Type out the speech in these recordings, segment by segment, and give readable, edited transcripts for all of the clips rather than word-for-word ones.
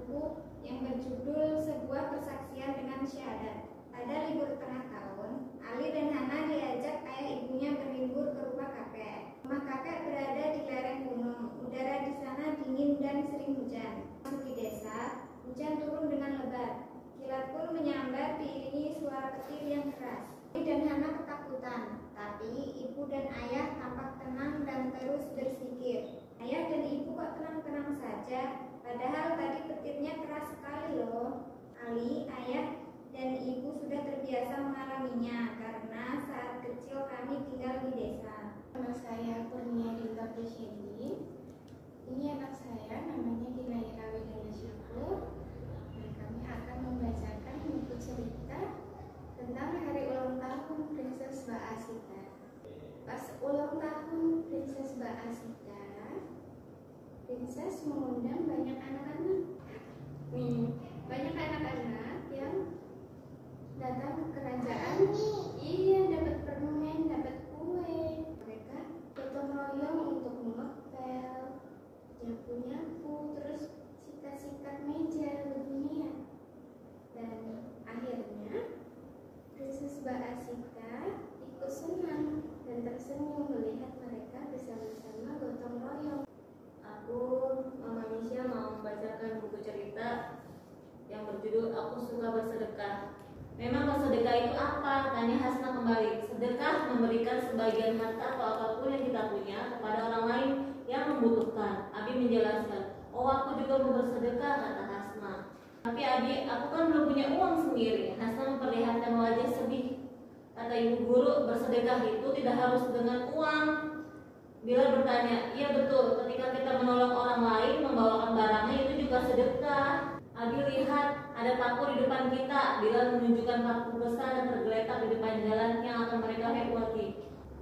buku yang berjudul Sebuah Persaksian dengan Syahadat. Pada libur tengah tahun, Ali dan Hana diajak ayah ibunya berlibur ke rumah kakek. Rumah kakek berada di lereng gunung. Udara di sana dingin dan sering hujan. Di desa, hujan turun dengan lebat. Kilat pun menyambar diiringi suara petir yang keras. Ali dan Hana ketakutan, tapi ibu dan ayah tampak tenang dan terus berzikir. Ayah dan ibu kok tenang-tenang saja, padahal tadi petirnya keras sekali loh. Ali, ayah, dan ibu sudah terbiasa mengalaminya karena saat kecil kami tinggal di desa. Nama saya Kurnia Dinta Prisyedi. Ini anak saya, namanya Dinaira Widana Syukur. Dan kami akan membacakan buku cerita tentang hari ulang tahun Prinses Mbak Asita. Pas ulang tahun Prinses Mbak Asita, Prinses mengundang banyak anak-anak. Banyak anak-anak yang datang ke kerajaan. Iya, dapat permen, dapat kue. Mereka gotong royong untuk mengepel, nyapu-nyapu, terus sikat-sikat meja beginian. Dan akhirnya Prinses Mbak Asita ikut senang dan tersenyum melihat mereka bersama-sama gotong royong. Aku, Mama Misha, mau membacakan buku cerita yang berjudul Aku Suka Bersedekah. Memang bersedekah itu apa? Tanya Hasna kembali. Sedekah memberikan sebagian harta atau apapun yang kita punya kepada orang lain yang membutuhkan. Abi menjelaskan, oh aku juga mau bersedekah, kata Hasna. Tapi Abi, aku kan belum punya uang sendiri. Hasna memperlihatkan wajah sedih. Kata ibu guru, bersedekah itu tidak harus dengan uang. Bila bertanya, iya betul, ketika kita menolong orang lain, membawakan barangnya itu juga sedekah. Abi lihat ada paku di depan kita. Bila menunjukkan paku besar dan tergeletak di depan jalan yang akan mereka lewati.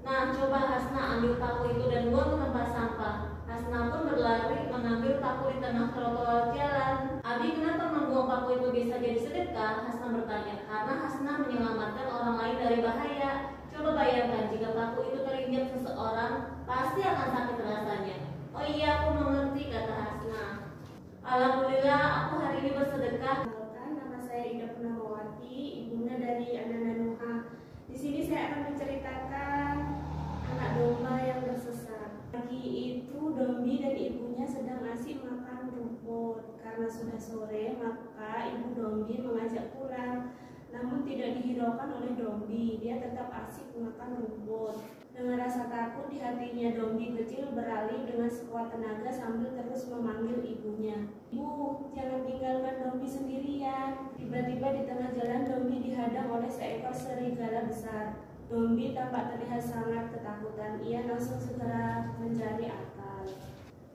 Nah, coba Hasna ambil paku itu dan buang ke tempat sampah. Hasna pun berlari mengambil paku di tengah trotoar jalan. Abi, kenapa membuang paku itu bisa jadi sedekah? Hasna bertanya. Karena Hasna menyelamatkan orang lain dari bahaya. Coba bayangkan jika paku itu terinjak seseorang, pasti akan sakit rasanya. Oh iya, aku mengerti, kata Hasna. Alhamdulillah, aku hari ini bersedekah. Nama saya Ida Purnamawati, ibunda dari Ananda Nuha. Di sini saya akan menceritakan anak domba yang tersesat. Pagi itu Dombi dan ibunya sedang asik makan rumput. Karena sudah sore, maka ibu Dombi mengajak pulang. Namun tidak dihiraukan oleh Dombi, dia tetap asik makan rumput. Dengan rasa takut di hatinya, Dombi kecil beralih dengan sekuat tenaga sambil terus memanggil ibunya. Ibu, jangan tinggalkan Dombi sendirian. Tiba-tiba di tengah jalan Dombi dihadang oleh seekor serigala besar. Dombi tampak terlihat sangat ketakutan. Ia langsung segera mencari akal.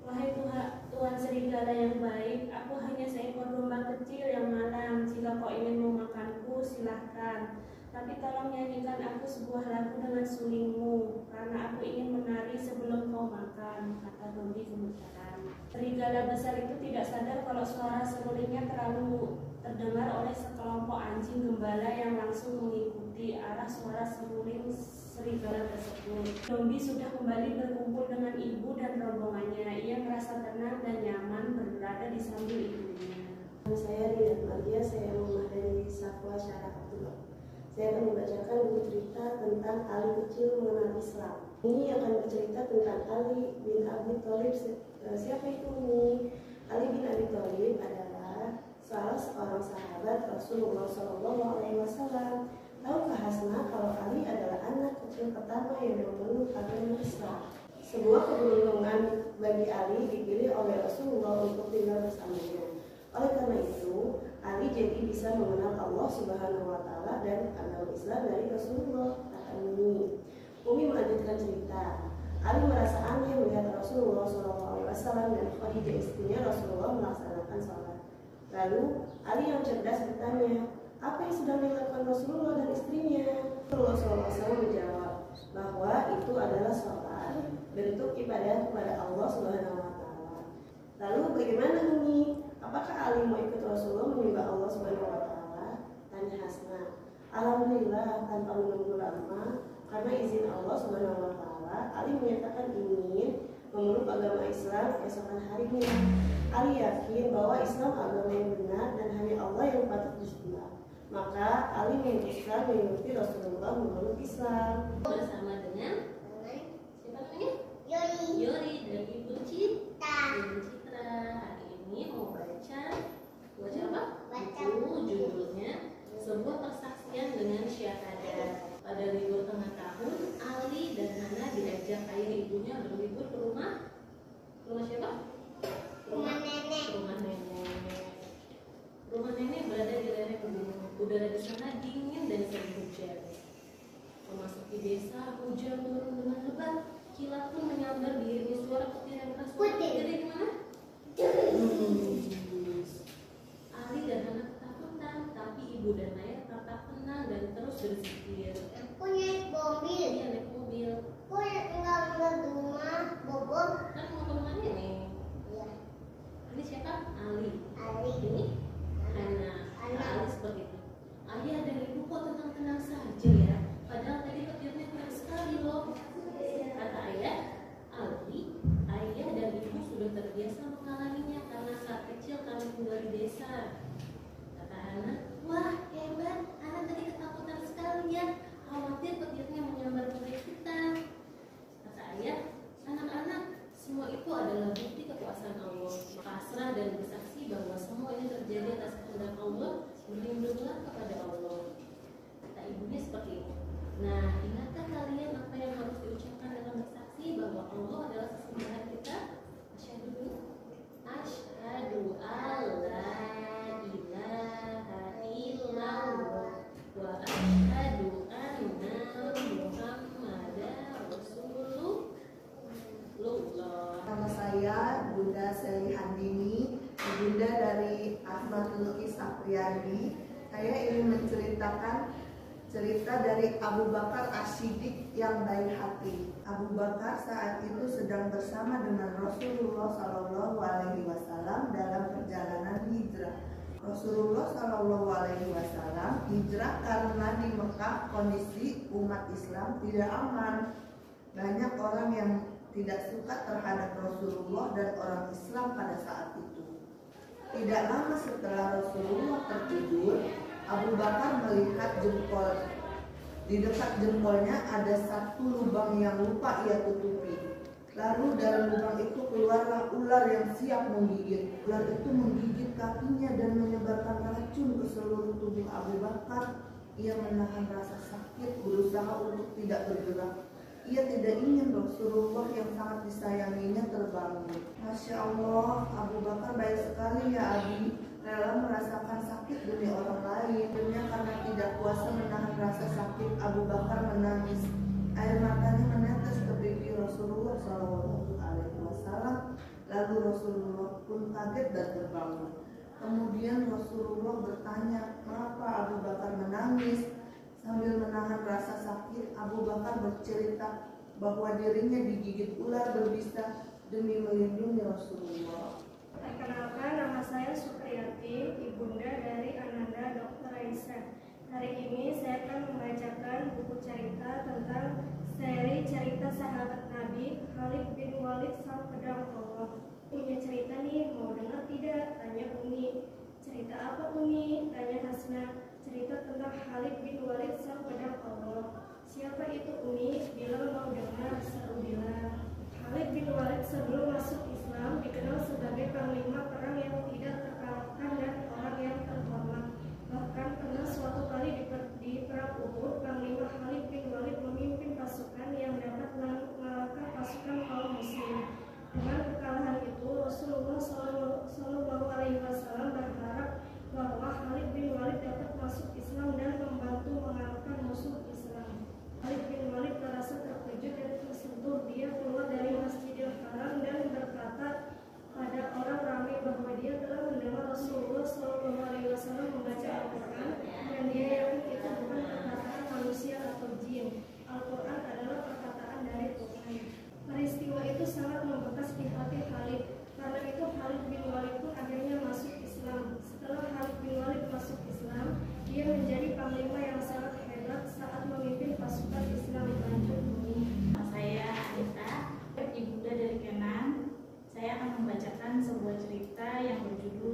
Wahai Tuhan serigala yang baik, aku hanya seekor domba kecil yang malang. Jika kau ingin memakanku, silahkan. Tapi tolong nyanyikan aku sebuah lagu dengan sulingmu, karena aku ingin menari sebelum kau makan, kata Dombi gemetaran. Serigala besar itu tidak sadar kalau suara serulingnya terlalu terdengar oleh sekelompok anjing gembala yang langsung mengikuti arah suara seruling serigala tersebut. Dombi sudah kembali berkumpul dengan ibu dan rombongannya. Ia merasa tenang dan nyaman berada di samping ibunya. Saya Rina Maria, saya Mama dari Safwa Syarah Abdullah. Saya akan membacakan buku cerita tentang Ali kecil mengenal Islam. Ini akan bercerita tentang Ali bin Abi Thalib. Siapa itu ini? Ali bin Abi Thalib adalah salah seorang sahabat Rasulullah SAW. Tahukah Hasna kalau Ali adalah anak kecil pertama yang memeluk agama Islam? Sebuah keberuntungan bagi Ali dipilih oleh Rasulullah untuk tinggal bersamanya. Oleh karena itu, Ali jadi bisa mengenal Allah Subhanahu wa Ta'ala dan agama Islam dari Rasulullah, kata Umi. Umi melanjutkan cerita. Ali merasa aneh melihat Rasulullah SAW dan Khadijah istrinya Rasulullah melaksanakan sholat. Lalu Ali yang cerdas bertanya, apa yang sedang dilakukan Rasulullah dan istrinya? Rasulullah SAW menjawab bahwa itu adalah sholat, bentuk ibadah kepada Allah Subhanahu wa Ta'ala. Lalu bagaimana Umi? Apakah Ali mau ikut Rasulullah menyembah Allah Subhanahu wa Ta'ala? Tanya Hasna. Alhamdulillah, tanpa menunggu lama, karena izin Allah Subhanahu wa Ta'ala, Ali menyatakan ingin memeluk agama Islam keesokan harinya. Ali yakin bahwa Islam agama yang benar dan hanya Allah yang patut disembah. Maka Ali memutuskan mengikuti Rasulullah memeluk Islam. Bersama dengan siapa namanya? Yori dan Ibu Citra. Ibu Citra hari ini mau baca apa? Buku judulnya Sebuah Persaksian dengan Syahadat. Pada libur tengah tahun, Ali dan Hana diajak ayah ibunya berlibur ke rumah siapa? Rumah nenek. Rumah nenek berada di lereng gunung. Udara di sana dingin dan sering hujan. Memasuki desa, hujan turun dengan lebat. Kilat pun menyambar diiringi suara petir yang keras. Jadi gimana? Ali dan Hana ketakutan, tapi ibu dan ayah tetap tenang dan terus berzikir. Aku naik mobil. Iya, naik mobil. Aku nggak ke rumah Bobor. Kan mau ke rumah nenek. Iya. Ini siapa? Ali. Ini Hana. Ali seperti itu. Ayah dan ibu kok tenang-tenang saja ya. Padahal tadi petirnya keras sekali loh. Kata ayah, Ali, ayah dan ibu sudah terbiasa mengalaminya karena saat kecil kami tinggal di desa. Kata Hana, wah hebat, Hana tadi ketakutan sekali ya. Khawatir petirnya menyambar kulit kita. Kata ayah, anak-anak, semua itu adalah bukti kekuasaan Allah. Pasrah dan bersaksi bahwa semua ini terjadi atas kehendak Allah. Berlindunglah kepada Allah. Kata ibunya seperti itu. Nah, ingatkah kalian apa yang harus diucapkan dalam bersaksi bahwa Allah adalah sesembahan kita? Asyhadu alla ilaha illallah wa asyhadu anna Muhammadar Rasulullah. Nama saya Bunda Seli Handini, Bunda dari Ahmad Lukis Apriandi. Saya ingin menceritakan cerita dari Abu Bakar As-Siddiq yang baik hati. Abu Bakar saat itu sedang bersama dengan Rasulullah SAW dalam perjalanan hijrah. Rasulullah SAW hijrah karena di Mekah kondisi umat Islam tidak aman. Banyak orang yang tidak suka terhadap Rasulullah dan orang Islam pada saat itu. Tidak lama setelah Rasulullah tertidur, Abu Bakar melihat jempol. Di dekat jempolnya ada satu lubang yang lupa ia tutupi. Lalu dari lubang itu keluarlah ular yang siap menggigit. Ular itu menggigit kakinya dan menyebarkan racun ke seluruh tubuh Abu Bakar. Ia menahan rasa sakit, berusaha untuk tidak bergerak. Ia tidak ingin Rasulullah yang sangat disayanginya terbangun. Masya Allah, Abu Bakar baik sekali ya Abi. Rela merasakan sakit demi orang lain. Akhirnya karena tidak kuasa menahan rasa sakit, Abu Bakar menangis. Air matanya menetes ke pipi Rasulullah SAW. Lalu Rasulullah pun kaget dan terbangun. Kemudian Rasulullah bertanya, "Kenapa Abu Bakar menangis?" Sambil menahan rasa sakit, Abu Bakar bercerita bahwa dirinya digigit ular berbisa demi melindungi Rasulullah. Perkenalkan, nama saya Supriyati, ibunda dari Ananda Dr. Aisyah. Hari ini saya akan membacakan buku cerita tentang seri cerita sahabat Nabi Khalid bin Walid sang pedang Allah. Punya cerita nih, mau dengar tidak? Tanya Umi. Cerita apa Umi? Tanya Hasna. Cerita tentang Khalid bin Walid sang pedang Allah. Siapa itu Umi? Bilal mau dengar, seru Bilal. Khalid bin Walid sebelum masuk Islam dikenal sebagai panglima perang yang tidak terkalahkan dan orang yang terhormat. Bahkan pernah suatu kali di perang Uhud, panglima Khalid bin Walid memimpin pasukan yang dapat mengalahkan pasukan kaum muslim. Dengan kekalahan itu, Rasulullah SAW berharap bahwa Khalid bin Walid dapat masuk Islam dan membantu mengalahkan musuh Islam. Khalid bin Walid merasa terkejut dan tersentuh. Dia keluar dari Masjidil Haram dan berkata pada orang ramai bahwa dia telah mendengar Rasulullah SAW membaca Al-Quran dan dia yakin itu bukan perkataan manusia.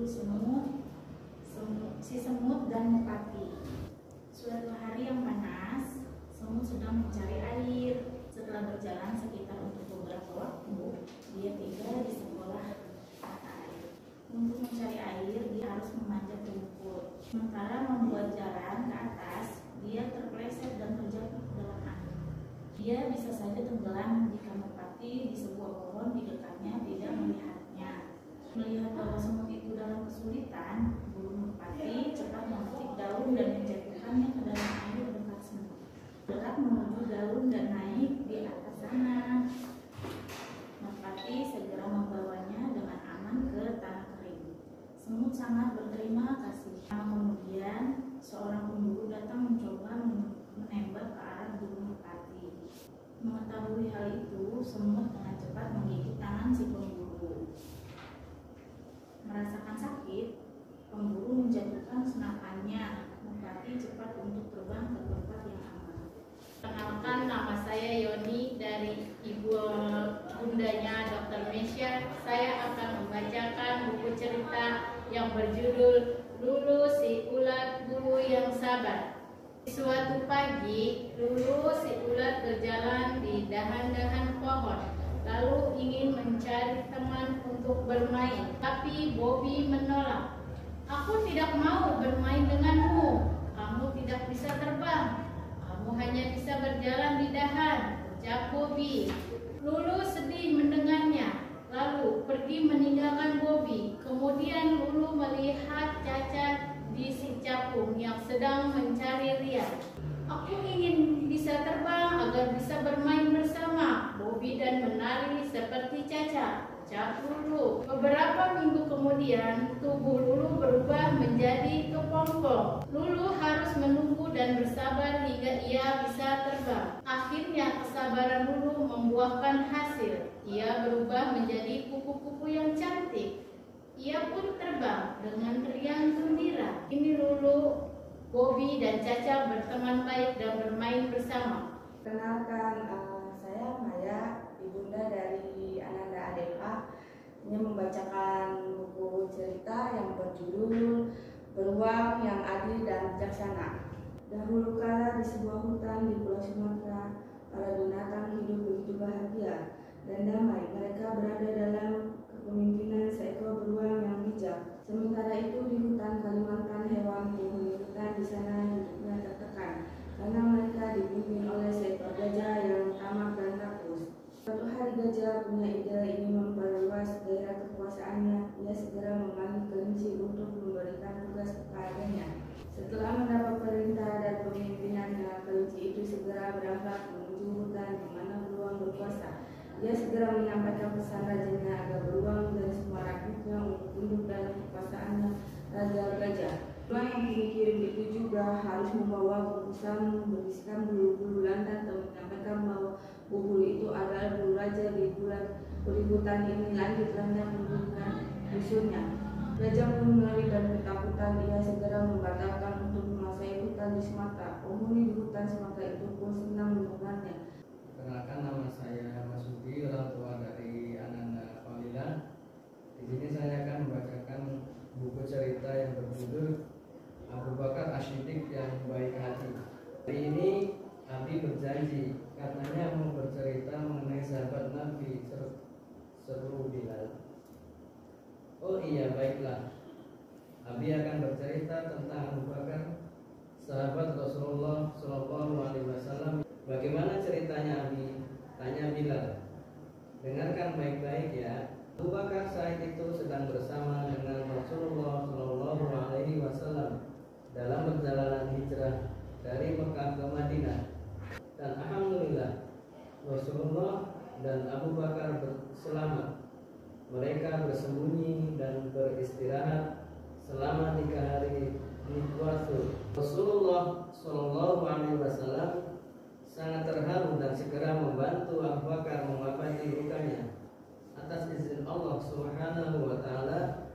si semut dan merpati. Suatu hari yang panas, semut sedang mencari air. Setelah berjalan sekitar untuk beberapa waktu, dia tiba di sebuah mata air. Untuk mencari air, dia harus memanjat rumput. Sementara membuat jalan ke atas, dia terpeleset dan terjatuh ke dalam air. Dia bisa saja tenggelam jika merpati di sebuah pohon di dekatnya tidak melihatnya. Melihat bahwa semut itu dalam kesulitan, burung merpati cepat memetik daun dan menjatuhkannya ke dalam air dekat semut. Bergerak menuju daun dan naik di atas sana. Merpati segera membawanya dengan aman ke tanah kering. Semut sangat berterima kasih. Kemudian seorang pemburu datang mencoba menembak ke arah burung merpati. Mengetahui hal itu, semut dengan cepat menggigit tangan si pemburu. Merasakan sakit, pemburu menjatuhkan senapannya. Merpati cepat untuk terbang ke tempat yang aman. Kenalkan, nama saya Yoni dari ibu bundanya Dr. Mesya. Saya akan membacakan buku cerita yang berjudul Lulu si Ulat Bulu yang Sabar. Suatu pagi, Lulu si ulat berjalan di dahan-dahan pohon, lalu ingin mencari teman untuk bermain. Tapi Bobby menolak. "Aku tidak mau bermain denganmu. Kamu tidak bisa terbang. Kamu hanya bisa berjalan di dahan," ucap Bobby. Lulu sedih mendengarnya, lalu pergi meninggalkan Bobby. Kemudian Lulu melihat Caca di si capung yang sedang mencari Ria. "Aku ingin bisa terbang agar bisa bermain bersama Bobby dan menari seperti Caca," ucap Lulu. Beberapa minggu kemudian, tubuh Lulu berubah menjadi kepompong. Lulu harus menunggu dan bersabar hingga ia bisa terbang. Akhirnya kesabaran Lulu membuahkan hasil. Ia berubah menjadi kupu-kupu yang cantik. Ia pun terbang dengan riang gembira. Ini Lulu, Bobby, dan Caca berteman baik dan bermain bersama. Kenalkan, saya Maya, ibunda dari Ananda Adepa. Ini membacakan buku cerita yang berjudul Beruang yang Adil dan Bijaksana. Dahulu kala di sebuah hutan di Pulau Sumatera, para binatang hidup begitu bahagia dan damai. Mereka berada dalam kepemimpinan seekor beruang yang bijak. Sementara itu di hutan Kalimantan, hewan penghuni hutan di sana hidupnya tertekan karena mereka dipimpin oleh seekor gajah yang tamak dan rakus. Suatu hari gajah punya ide ingin memperluas daerah kekuasaannya. Ia segera memanggil kelinci untuk memberikan tugas kepadanya. Setelah mendapat perintah dan pemimpinannya, kelinci itu segera berangkat menuju hutan di mana beruang berkuasa. Dia segera menyampaikan pesan rajanya agar beruang dan semua rakyatnya untuk tunduk dalam kekuasaannya Raja Gajah. Beruang yang dikirim itu juga harus membawa bungkusan berisikan bulu-bulu lantan dan menyampaikan bahwa bulu itu adalah bulu raja di bulan hutan ini. Lanjut lantan menunjukkan musuhnya. Gajah pun ngeri dan ketakutan. Ia segera membatalkan untuk menguasai hutan di Sumatera. Penghuni di hutan Sumatera itu pun senang mendengarnya. Perkenalkan, nama saya Mas Budi, orang tua dari Ananda Falila. Di sini saya akan membacakan buku cerita yang berjudul Abu Bakar As-Siddiq yang baik hati. Hari ini Abi berjanji, katanya mau bercerita mengenai sahabat Nabi, seru Bilal. "Oh iya, baiklah. Abi akan bercerita tentang Abu Bakar, sahabat Rasulullah SAW. Bagaimana ceritanya, Abi?" tanya Bilal. "Dengarkan baik-baik ya. Abu Bakar saat itu sedang bersama dengan Rasulullah SAW dalam perjalanan hijrah dari Mekah ke Madinah. Dan alhamdulillah, Rasulullah dan Abu Bakar selamat. Mereka bersembunyi dan beristirahat selama 3 hari waktu. Rasulullah SAW sangat terharu dan segera membantu Abu Bakar mengobati lukanya. Atas izin Allah Subhanahu wa Ta'ala,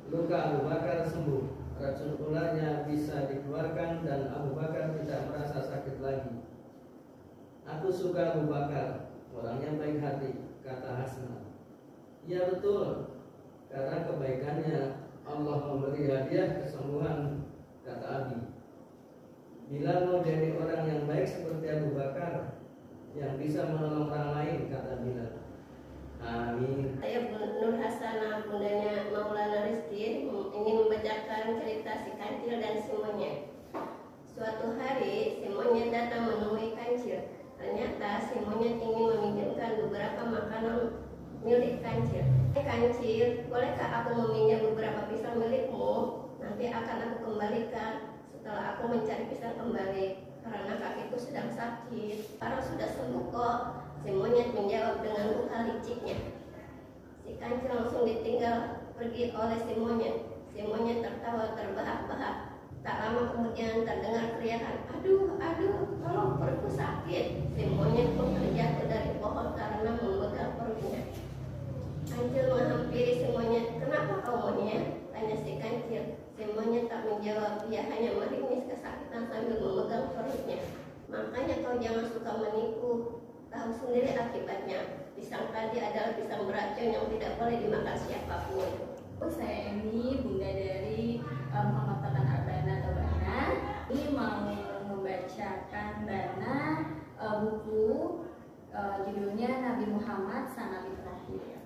luka Abu Bakar sembuh. Racun ularnya bisa dikeluarkan dan Abu Bakar tidak merasa sakit lagi. Aku suka Abu Bakar, orangnya baik hati, kata Hasan. Ya betul, karena kebaikannya Allah memberi hadiah kesembuhan, kata Abi. Bila mau jadi orang yang baik seperti Abu Bakar yang bisa menolong orang lain, kata Bilal. Amin. Saya Nur Hasanah, bundanya Maulana Rizky, ingin membacakan cerita si kancil dan si monyet. Suatu hari si monyet datang menemui kancil. Ternyata si monyet ingin meminjamkan beberapa makanan milik kancil. Kancil, bolehkah aku meminjam beberapa pisang milikmu? Nanti akan aku kembalikan setelah aku mencari pisang kembali, karena kakiku sedang sakit. Sekarang sudah sembuh kok. Si monyet menjawab dengan muka liciknya. Si kancil langsung ditinggal pergi oleh si monyet. Si monyet tertawa terbahak-bahak. Tak lama kemudian terdengar teriakan, aduh, aduh, tolong perutku sakit. Si monyet pun terjatuh dari pohon karena memegang perutnya. Kancil menghampiri si monyet. Kenapa kau monyet? Tanya si kancil. Si monyet tak menjawab. Ia hanya meringis kesakitan sambil memegang perutnya. Makanya kau jangan suka menipu. Tahu sendiri akibatnya. Pisang tadi adalah pisang beracun yang tidak boleh dimakan siapapun. Saya ini bunda dari Muhammad Taban Arbana Tabana. Ini mau membacakan Bana buku judulnya Nabi Muhammad Sang Nabi Terakhir.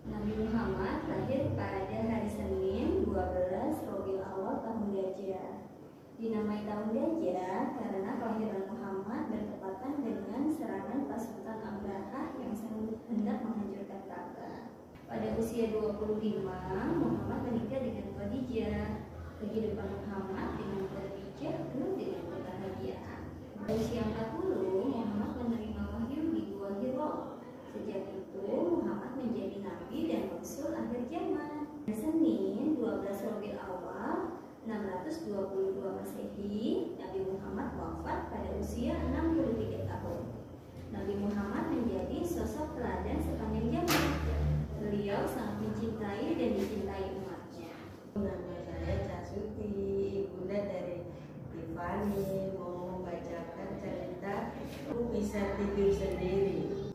Nabi Muhammad lahir pada hari Senin 12 Rabiul Awal tahun Gajah. Dinamai tahun Gajah karena kelahiran Muhammad bertepatan dengan serangan pasukan Abrahah yang hendak menghancurkan Ka'bah. Pada usia 25, Muhammad menikah dengan Khadijah. Kehidupan Muhammad dengan Khadijah penuh dengan kebahagiaan. Pada usia 40, Muhammad menerima wahyu di Gua Hira. Sejak itu, Muhammad menjadi nabi dan rasul akhir zaman. Senin 12 Rabiul Awal 622 Masehi, Nabi Muhammad wafat pada usia 63 tahun. Nabi Muhammad menjadi sosok teladan sepanjang zaman. Beliau sangat mencintai dan dicintai umatnya. Nama saya Casuti, ibunda dari Tiffany, mau membacakan cerita Aku Bisa Tidur Sendiri.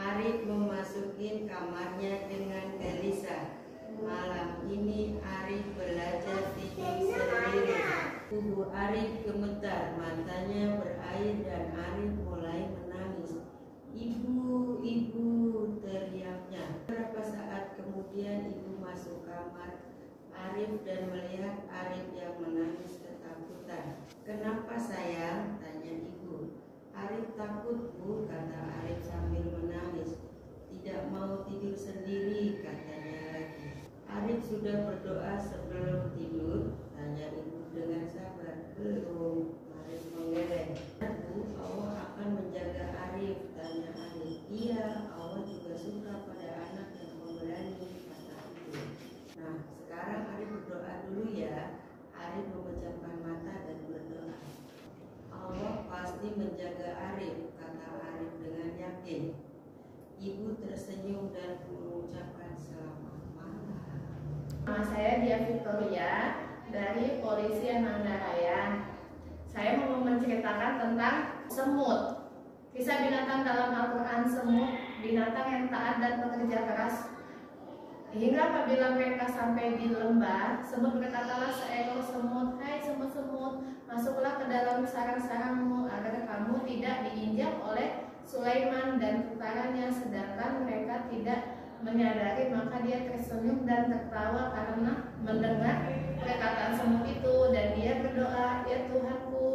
Arif memasuki kamarnya dengan gelisah. Malam ini Arif belajar tidur sendiri. Tubuh Arif gemetar, matanya berair dan Arif mulai menangis. Ibu, ibu, teriaknya. Beberapa saat kemudian ibu masuk kamar Arif dan melihat Arif yang menangis ketakutan. Kenapa sayang? Tanya ibu. Arif takut bu, kata Arif sambil menangis. Tidak mau tidur sendiri, katanya lagi. Arif sudah berdoa sebelum tidur, tanya ibu dengan sabar. Belum, Arif mengeleng. Bu, Allah akan menjaga Arif, tanya Arif. Iya, Allah juga suka pada anak yang pemberani, kata ibu. Nah, sekarang Arif berdoa dulu ya. Arif memejamkan mata dan berdoa. Allah pasti menjaga Arif, kata Arif dengan yakin. Ibu tersenyum dan mengucapkan selamat malam. Nama saya Dia Victoria dari Polisi Ananda Raya. Saya mau menceritakan tentang semut. Kisah binatang dalam Al-Quran. Semut, binatang yang taat dan pekerja keras. Hingga apabila mereka sampai di lembah, semut berkatalah seekor semut, hai semut-semut, masuklah ke dalam sarang-sarangmu agar kamu tidak diinjak oleh Sulaiman dan tentaranya. Sedangkan mereka tidak menyadari, maka dia tersenyum dan tertawa karena mendengar perkataan semut itu, dan dia berdoa, ya Tuhanku,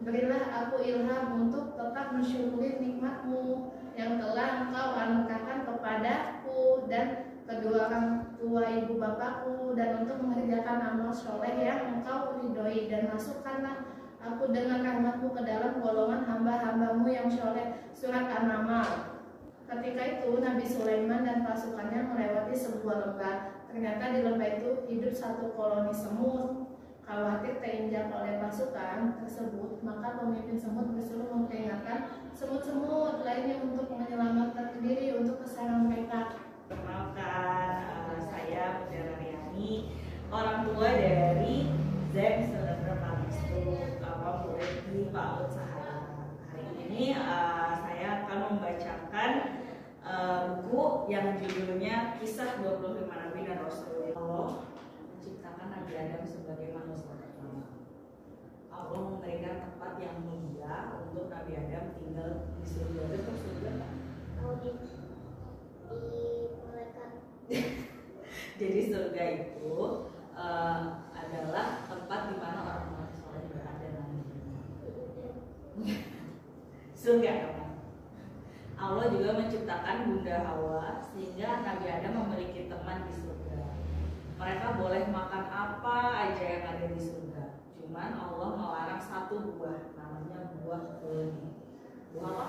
berilah aku ilham untuk tetap mensyukuri nikmatmu yang telah Engkau anugerahkan kepadaku dan kedua orang tua ibu bapakku, dan untuk mengerjakan amal soleh yang Engkau ridhoi, dan masukkanlah aku dengan rahmatmu ke dalam golongan hamba-hambamu yang soleh. Surat An-Naml. Ketika itu Nabi Sulaiman dan pasukannya melewati sebuah lembah. Ternyata di lembah itu hidup satu koloni semut. Khawatir terinjak oleh pasukan tersebut, maka pemimpin semut bersuruh memperingatkan semut-semut lainnya untuk menyelamatkan diri untuk ke sarang mereka. Perkenalkan, saya Putera Riani, orang tua dari Zem Saudara Pamistu Pampueti Pak Utsahara. Hari ini saya akan membacakan buku yang judulnya Kisah 25 Nabi dan Rasul. menciptakan Nabi Adam sebagai manusia pertama. Allah memberikan tempat yang mulia untuk Nabi Adam tinggal di surga. Betul surga kan? Jadi surga itu adalah tempat di mana orang-orang soleh berada nantinya. Surga kan? Allah juga menciptakan Bunda Hawa sehingga Nabi Adam memiliki teman di surga. Mereka boleh makan apa aja yang ada di surga. Cuman Allah melarang satu buah, namanya buah keleni. Buah apa?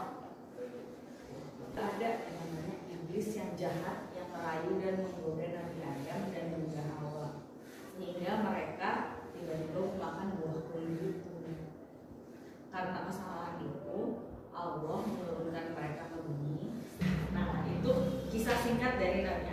Ada yang namanya iblis yang jahat yang merayu dan menggoda Nabi Adam dan Bunda Hawa sehingga mereka tiba-tiba makan buah keleni itu. Karena kesalahan itu Allah menurunkan mereka ke bumi. Nah, itu kisah singkat dari Nabi